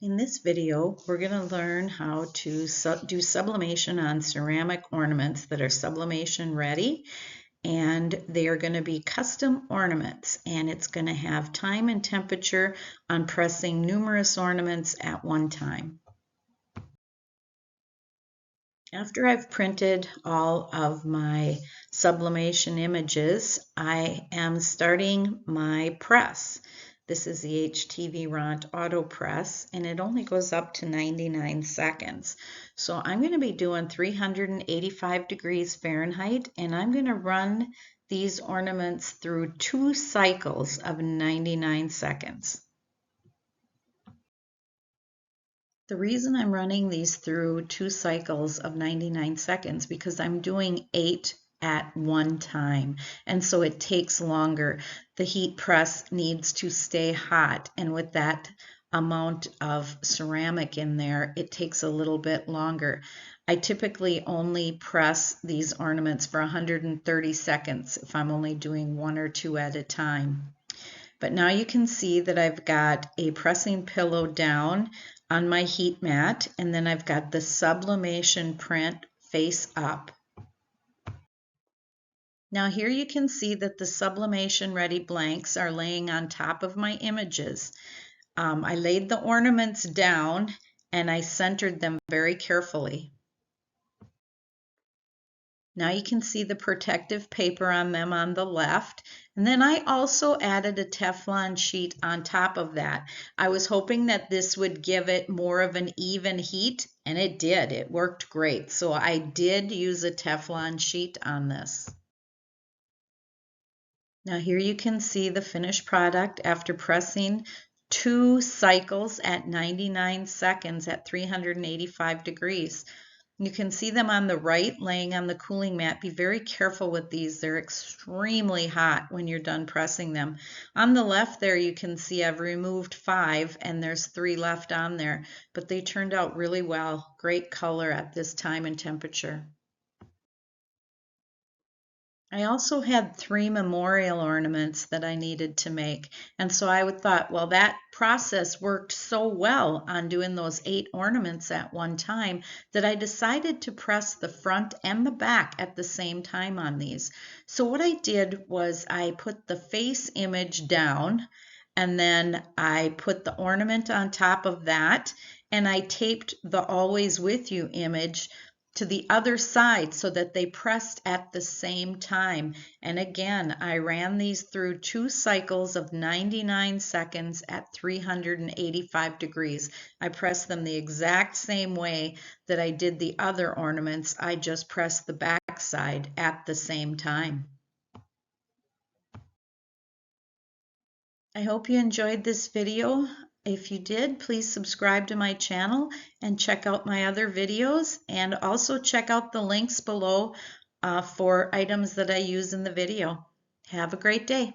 In this video, we're going to learn how to do sublimation on ceramic ornaments that are sublimation ready, and they are going to be custom ornaments, and it's going to have time and temperature on pressing numerous ornaments at one time. After I've printed all of my sublimation images, I am starting my press. This is the HTV Ront Auto Press, and it only goes up to 99 seconds. So I'm going to be doing 385 degrees Fahrenheit, and I'm going to run these ornaments through 2 cycles of 99 seconds. The reason I'm running these through 2 cycles of 99 seconds because I'm doing 8 at one time, and so it takes longer. The heat press needs to stay hot, and with that amount of ceramic in there, it takes a little bit longer. I typically only press these ornaments for 130 seconds if I'm only doing 1 or 2 at a time. But now you can see that I've got a pressing pillow down on my heat mat, and then I've got the sublimation print face up. Now here you can see that the sublimation ready blanks are laying on top of my images. I laid the ornaments down and I centered them very carefully. Now you can see the protective paper on them on the left. And then I also added a Teflon sheet on top of that. I was hoping that this would give it more of an even heat, and it did. It worked great. So I did use a Teflon sheet on this. Now here you can see the finished product after pressing 2 cycles at 99 seconds at 385 degrees. You can see them on the right laying on the cooling mat. Be very careful with these. They're extremely hot when you're done pressing them. On the left there you can see I've removed 5 and there's 3 left on there, but they turned out really well. Great color at this time and temperature. I also had 3 memorial ornaments that I needed to make, and so I thought, well, that process worked so well on doing those 8 ornaments at one time that I decided to press the front and the back at the same time on these. So what I did was I put the face image down, and then I put the ornament on top of that, and I taped the Always With You image to the other side so that they pressed at the same time. And again, I ran these through 2 cycles of 99 seconds at 385 degrees. I pressed them the exact same way that I did the other ornaments. I just pressed the back side at the same time. I hope you enjoyed this video. If you did, please subscribe to my channel and check out my other videos, and also check out the links below for items that I use in the video. Have a great day.